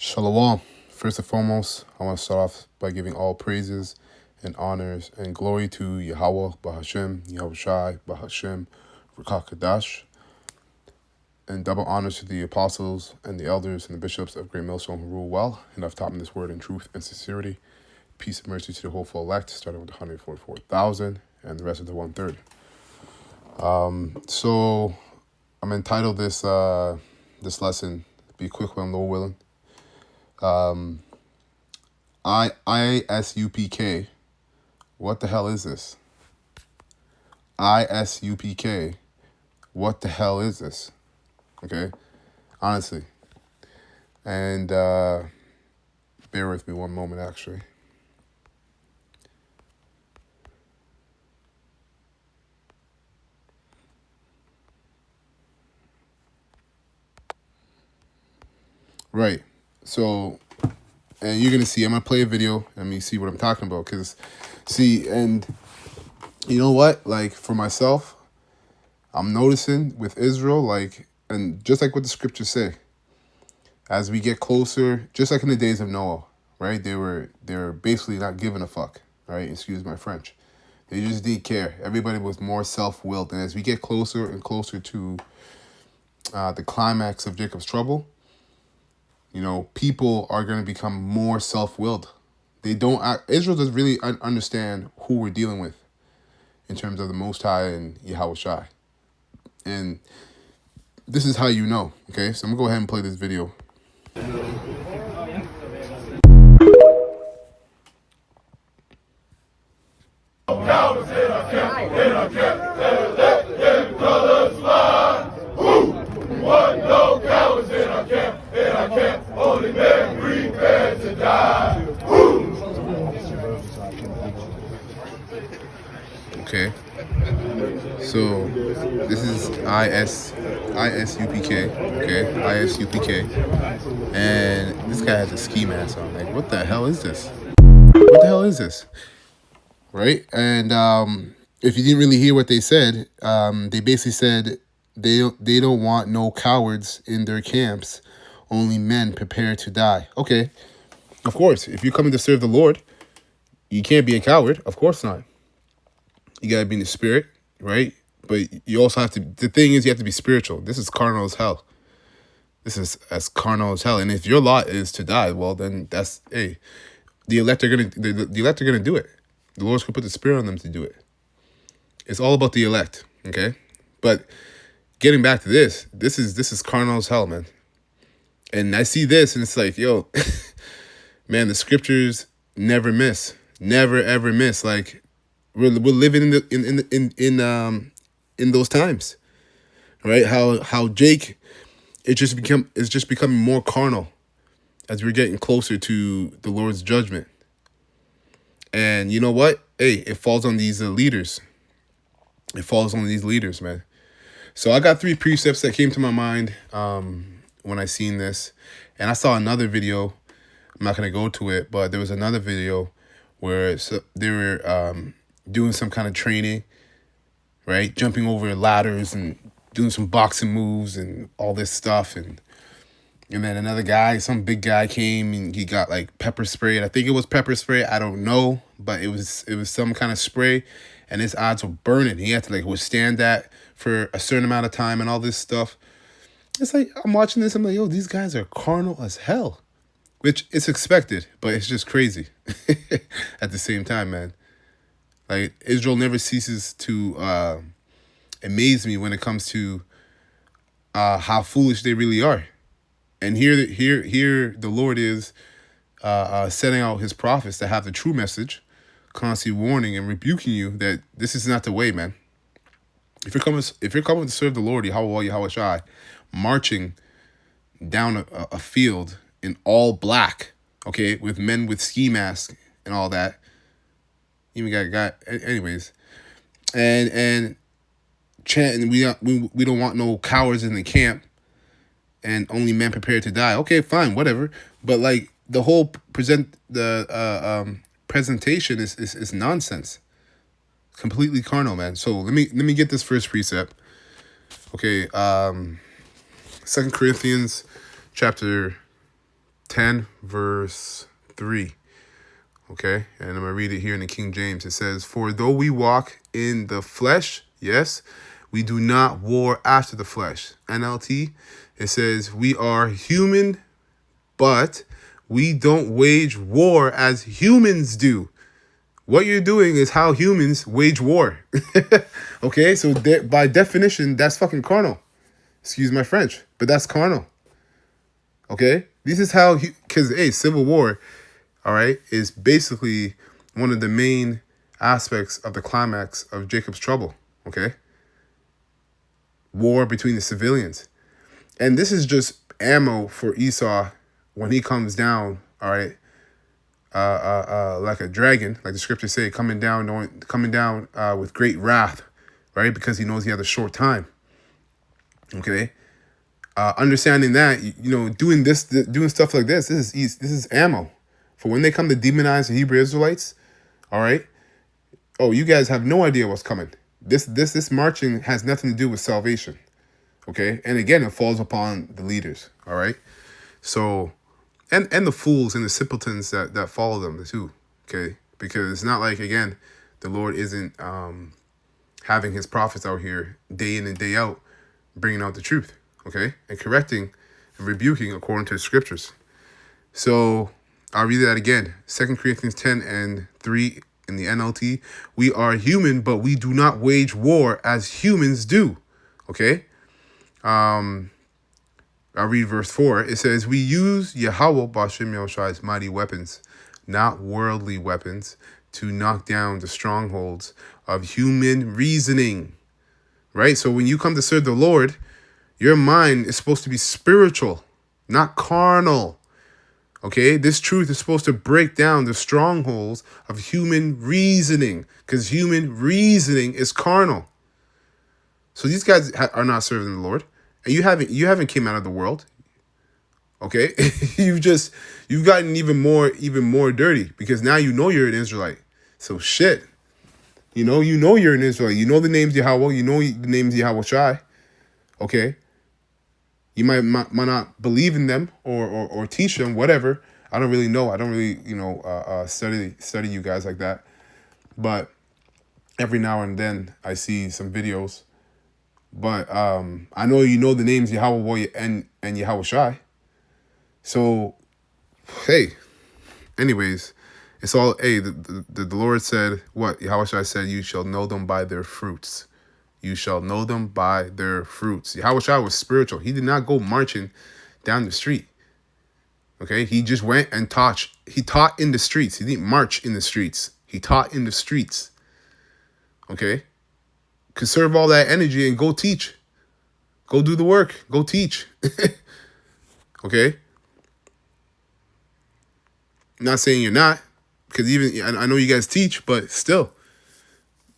Shalom. First and foremost, I want to start off by giving all praises and honors and glory to Yahweh, Bahashem, Yahweh Shai, Bahashem, Rakakadash, and double honors to the apostles and the elders and the bishops of Great Millstone who rule well and have taught me this word in truth and sincerity. Peace and mercy to the hopeful elect, starting with the 144,000 and the rest of the 1/3. So I'm entitled this lesson, Be Quick When Low Willing. ISUPK. What the hell is this? ISUPK. What the hell is this? Okay, honestly. And bear with me one moment, actually. Right. So, and you're gonna see. I'm gonna play a video. And you see what I'm talking about. Cause, see, and you know what? Like for myself, I'm noticing with Israel, like, and just like what the scriptures say, as we get closer, just like in the days of Noah, right? They were basically not giving a fuck, right? Excuse my French. They just didn't care. Everybody was more self-willed, and as we get closer and closer to the climax of Jacob's trouble, you know, people are going to become more self-willed. They don't. Israel doesn't really understand who we're dealing with in terms of the Most High and Yahweh Shai. And this is how you know, okay? So I'm going to go ahead and play this video. Okay, so this is ISUPK, okay, ISUPK, and this guy has a ski mask on. Like, what the hell is this? What the hell is this? Right? And if you didn't really hear what they said, they basically said they don't want no cowards in their camps, only men prepared to die. Okay, of course, if you're coming to serve the Lord, you can't be a coward. Of course not. You gotta be in the spirit, right? But you also have to, the thing is, you have to be spiritual. This is carnal as hell. This is as carnal as hell. And if your lot is to die, well, then that's, hey, the elect are gonna do it. The Lord's gonna put the spirit on them to do it. It's all about the elect, okay? But getting back to this is carnal as hell, man. And I see this, and it's like, yo, man, the scriptures never miss, never ever miss. Like, we're living in those times, right? How Jake, it's just becoming more carnal as we're getting closer to the Lord's judgment. And you know what? Hey, it falls on these leaders. It falls on these leaders, man. So I got 3 precepts that came to my mind when I seen this, and I saw another video. I'm not gonna go to it, but there was another video where they were doing some kind of training, right? Jumping over ladders and doing some boxing moves and all this stuff. And then another guy, some big guy came and he got like pepper spray. I think it was pepper spray. I don't know, but it was some kind of spray, and his eyes were burning. He had to like withstand that for a certain amount of time and all this stuff. It's like, I'm watching this. I'm like, yo, these guys are carnal as hell, which it's expected, but it's just crazy at the same time, man. Like, Israel never ceases to amaze me when it comes to how foolish they really are. And here the Lord is setting out his prophets to have the true message, constantly warning and rebuking you that this is not the way, man. If you're coming to serve the Lord, Yahweh Shai, marching down a field in all black, okay, with men with ski masks and all that. Even got anyways, and chanting, we don't want no cowards in the camp, and only men prepared to die. Okay, fine, whatever. But like the whole presentation is nonsense, completely carnal, man. So let me get this first precept. Okay, 2 Corinthians chapter 10, verse 3. Okay, and I'm going to read it here in the King James. It says, "For though we walk in the flesh," yes, "we do not war after the flesh." NLT, it says, "We are human, but we don't wage war as humans do." What you're doing is how humans wage war. Okay, so by definition, that's fucking carnal. Excuse my French, but that's carnal. Okay, this is how, because civil war, all right, is basically one of the main aspects of the climax of Jacob's trouble. Okay, war between the civilians, and this is just ammo for Esau when he comes down. All right, like a dragon, like the scriptures say, coming down with great wrath, right? Because he knows he has a short time. Okay, understanding that, doing stuff like this is ammo for when they come to demonize the Hebrew Israelites. All right, oh, you guys have no idea what's coming. This marching has nothing to do with salvation. Okay, and again, it falls upon the leaders. All right, so. And the fools and the simpletons that follow them too, okay? Because it's not like, again, the Lord isn't having his prophets out here day in and day out bringing out the truth, okay? And correcting and rebuking according to the scriptures. So I'll read that again. 2 Corinthians 10 and 3 in the NLT. "We are human, but we do not wage war as humans do," okay? I'll read verse 4. It says, "We use Yahweh Bashim Yahushai's mighty weapons, not worldly weapons, to knock down the strongholds of human reasoning." Right? So when you come to serve the Lord, your mind is supposed to be spiritual, not carnal. Okay? This truth is supposed to break down the strongholds of human reasoning, because human reasoning is carnal. So these guys are not serving the Lord. And you haven't came out of the world. Okay? you've gotten even more dirty, because now you know you're an Israelite. So shit. You know you're an Israelite. You know the names Yahweh, you know the names Yahweh Shai. Okay? You might not believe in them or teach them, whatever. I don't really know. I don't really, study you guys like that. But every now and then I see some videos. But I know you know the names Yahweh and Yahweh Shai. So, hey, anyways, it's all, the Lord said, what? Yahweh Shai said, "You shall know them by their fruits." You shall know them by their fruits. Yahweh Shai was spiritual. He did not go marching down the street. Okay? He just went and taught. He taught in the streets. He didn't march in the streets. He taught in the streets. Okay? Conserve all that energy and go teach. Go do the work. Go teach. Okay? I'm not saying you're not, because even I know you guys teach, but still,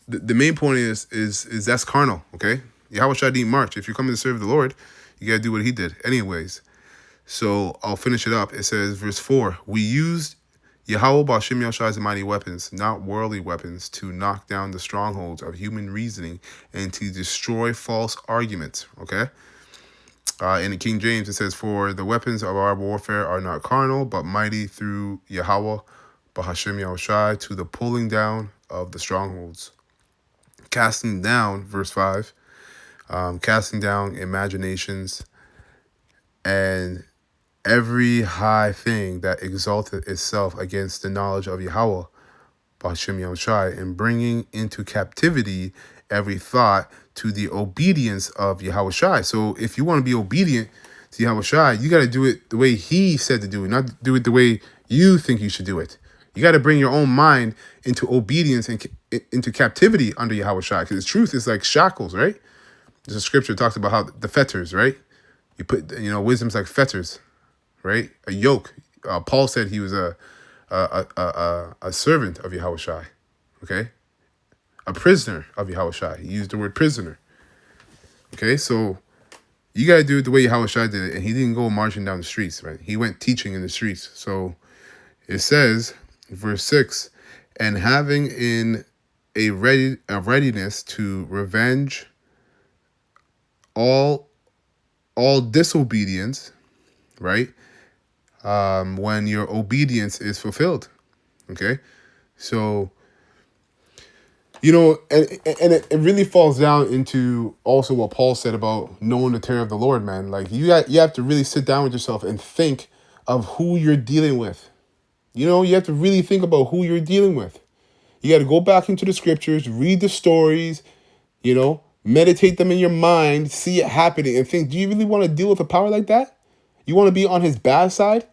the main point is that's carnal. Okay? Yahweh Shai didn't march. If you're coming to serve the Lord, you gotta do what he did. Anyways, so I'll finish it up. It says, verse 4: "We used Yahweh Bashim Yahushai's mighty weapons, not worldly weapons, to knock down the strongholds of human reasoning and to destroy false arguments." Okay? In the King James, it says, "For the weapons of our warfare are not carnal, but mighty through Yahweh Bahashim Yahushai, to the pulling down of the strongholds." Casting down, verse 5, casting down imaginations and every high thing that exalted itself against the knowledge of Yahweh, Bashim Yahushai, and bringing into captivity every thought to the obedience of Yahweh Shai. So if you want to be obedient to Yahweh Shai, you got to do it the way he said to do it, not do it the way you think you should do it. You got to bring your own mind into obedience and into captivity under Yahweh Shai, because the truth is like shackles, right? There's a scripture that talks about how the fetters, right? You put, wisdom's like fetters, right? A yoke. Paul said he was a servant of Yahweh Shai, okay? A prisoner of Yahweh Shai. He used the word prisoner. Okay, so you got to do it the way Yahweh Shai did it, and he didn't go marching down the streets, right? He went teaching in the streets. So it says, verse 6, "And having in a readiness to revenge all disobedience," right? when your obedience is fulfilled. Okay, so and it really falls down into also what Paul said about knowing the terror of the Lord, man. Like you have to really sit down with yourself and think of who you're dealing with. You have to really think about who you're dealing with. You got to go back into the scriptures, read the stories, meditate them in your mind, see it happening, and think, do you really want to deal with a power like that? You want to be on his bad side?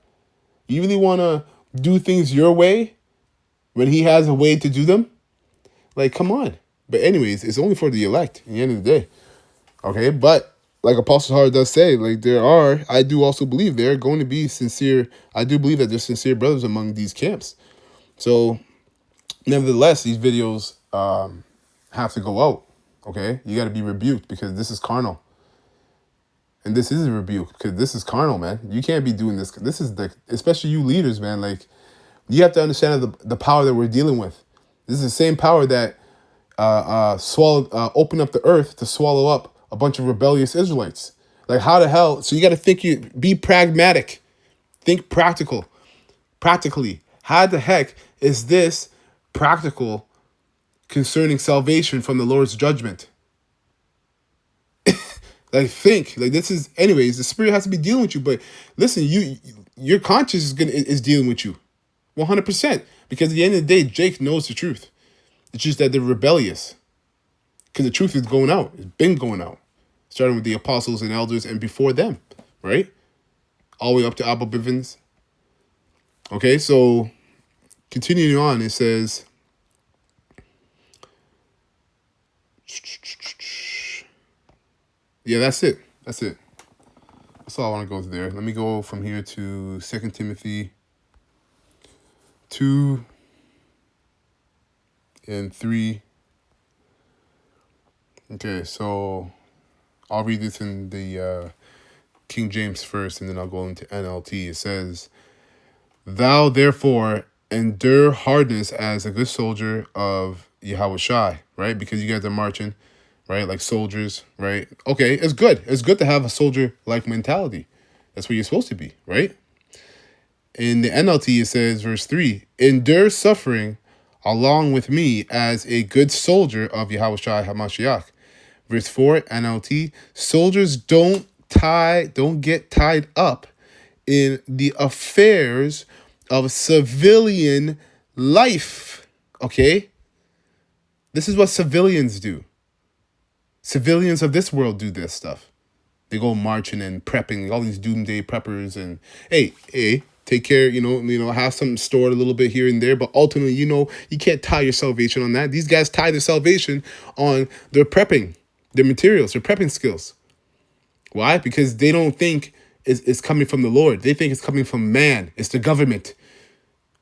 You really want to do things your way when he has a way to do them? Like, come on. But anyways, it's only for the elect at the end of the day. Okay, but like Apostle Hart does say, like I do also believe there are going to be sincere, I do believe that there's sincere brothers among these camps. So, nevertheless, these videos have to go out. Okay, you got to be rebuked because this is carnal. And this is a rebuke because this is carnal, man. You can't be doing this. This is especially you leaders, man. Like, you have to understand the power that we're dealing with. This is the same power that opened up the earth to swallow up a bunch of rebellious Israelites. Like, how the hell? So you got to be pragmatic, think practically. How the heck is this practical concerning salvation from the Lord's judgment? Like, think like this is, anyways. The Spirit has to be dealing with you, but listen, your conscience is dealing with you, 100%. Because at the end of the day, Jake knows the truth. It's just that they're rebellious. Because the truth is going out. It's been going out. Starting with the apostles and elders and before them, right? All the way up to Abba Bivens. Okay, so continuing on, it says, yeah, that's it. That's all I want to go to there. Let me go from here to 2 Timothy 2 and 3. Okay, so I'll read this in the King James first, and then I'll go into NLT. It says, "Thou therefore endure hardness as a good soldier of Yahweh Shai," right? Because you guys are marching, right? Like soldiers, right? Okay, it's good. It's good to have a soldier-like mentality. That's what you're supposed to be, right? In the NLT, it says, verse 3, "Endure suffering along with me as a good soldier of Yahweh Shai HaMashiach." Verse 4, NLT, "Soldiers don't get tied up in the affairs of civilian life." Okay? This is what civilians do. Civilians of this world do this stuff. They go marching and prepping, all these doomsday preppers, and hey, take care, have something stored a little bit here and there, but ultimately, you can't tie your salvation on that. These guys tie their salvation on their prepping, their materials, their prepping skills. Why? Because they don't think it's coming from the Lord. They think it's coming from man. It's the government.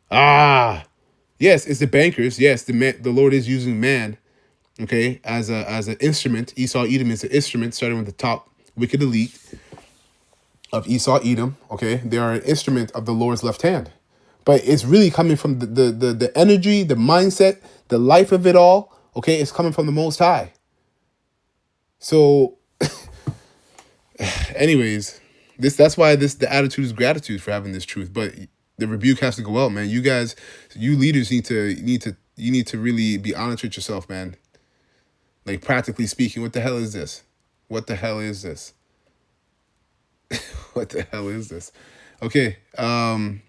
Yes, it's the bankers. Yes, the Lord is using man, okay, as an instrument. Esau Edom is an instrument, starting with the top wicked elite of Esau Edom. Okay, they are an instrument of the Lord's left hand, but it's really coming from the energy, the mindset, the life of it all. Okay, it's coming from the Most High. So, anyways, that's why the attitude is gratitude for having this truth, but the rebuke has to go out, man. You guys, you leaders need to really be honest with yourself, man. Like, practically speaking, what the hell is this? What the hell is this? What the hell is this? Okay, I'll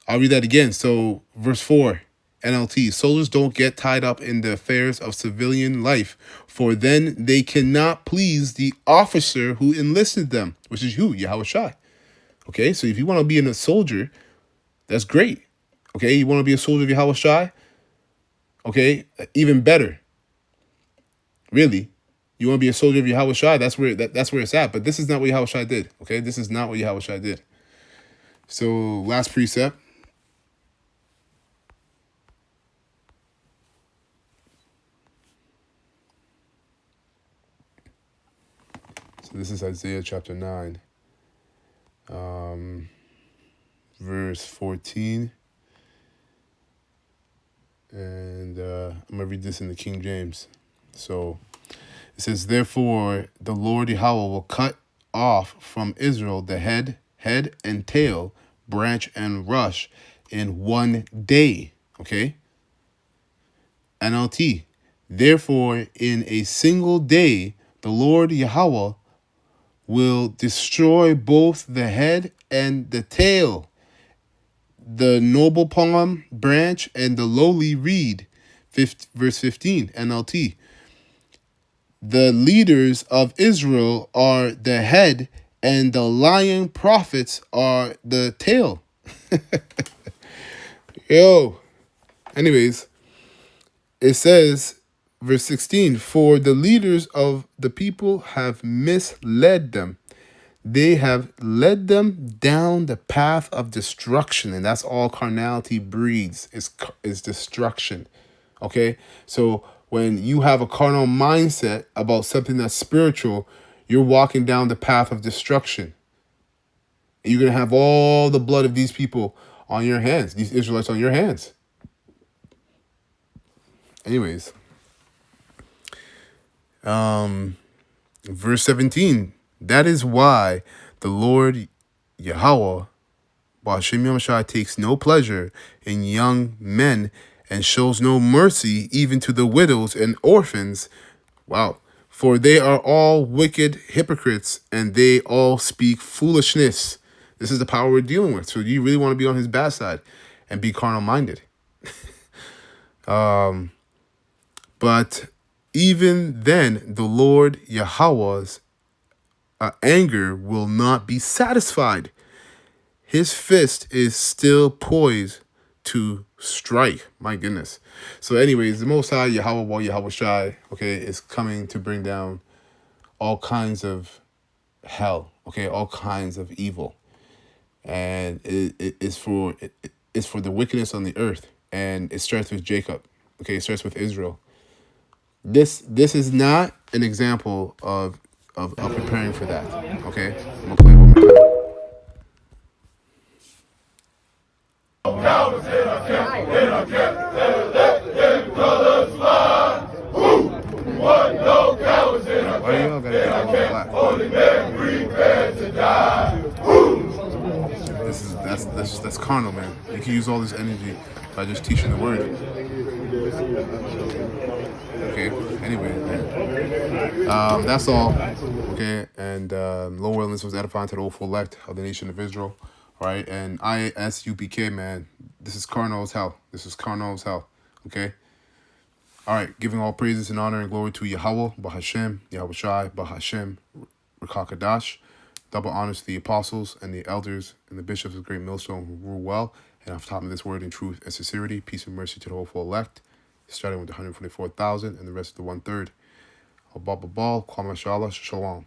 read that again. So, verse 4, NLT, "Soldiers don't get tied up in the affairs of civilian life, for then they cannot please the officer who enlisted them," which is who? Yahweh Shai. Okay, so if you want to be a soldier, that's great. Okay, you want to be a soldier of Yahweh Shai? Okay, even better. Really, you want to be a soldier of Yahweh Shai? That's where it's at. But this is not what Yahweh Shai did. Okay, this is not what Yahweh Shai did. So, last precept. So this is Isaiah chapter 9, verse 14. And I'm going to read this in the King James. So it says, "Therefore the Lord Yahweh will cut off from Israel the head head and tail, branch and rush in one day. Okay? NLT. Therefore, in a single day, the Lord Yahweh will destroy both the head and the tail, the noble palm branch and the lowly reed. Verse 15, NLT. The leaders of Israel are the head, and the lying prophets are the tail. Yo. Anyways, it says, verse 16, for the leaders of the people have misled them. They have led them down the path of destruction. And that's all carnality breeds, is destruction. Okay? So when you have a carnal mindset about something that's spiritual, you're walking down the path of destruction. And you're going to have all the blood of these people on your hands, these Israelites on your hands. Anyways, verse 17, that is why the Lord Yahweh, Ba'ashem Yamashai, takes no pleasure in young men and shows no mercy even to the widows and orphans. Wow. For they are all wicked hypocrites, and they all speak foolishness. This is the power we're dealing with. So you really want to be on his bad side and be carnal-minded. But even then, the Lord Yahweh's anger will not be satisfied. His fist is still poised to strike. My goodness. So anyways, the Most High, Yahweh Shai, okay, is coming to bring down all kinds of hell, okay, all kinds of evil. And it's for the wickedness on the earth. And it starts with Jacob. Okay, it starts with Israel. This is not an example of preparing for that. Okay, I'm gonna play it one more time. Why do y'all gotta be all black? That's carnal, man. You can use all this energy by just teaching the word. Okay. Anyway, man. That's all. Okay. And Lord willing, this was edifying to the full elect of the nation of Israel. All right. And ISUPK, man. This is carnal as hell. This is carnal as hell. Okay. All right. Giving all praises and honor and glory to Yahweh, Bahashem, Yahweh Shai, Bahashem, Rakakadash. Double honors to the apostles and the elders and the bishops of the great millstone who rule well and have taught me this word in truth and sincerity. Peace and mercy to the full elect. Starting with the 144,000 and the rest of the 1/3. Abba Babal, Kwama Shalom.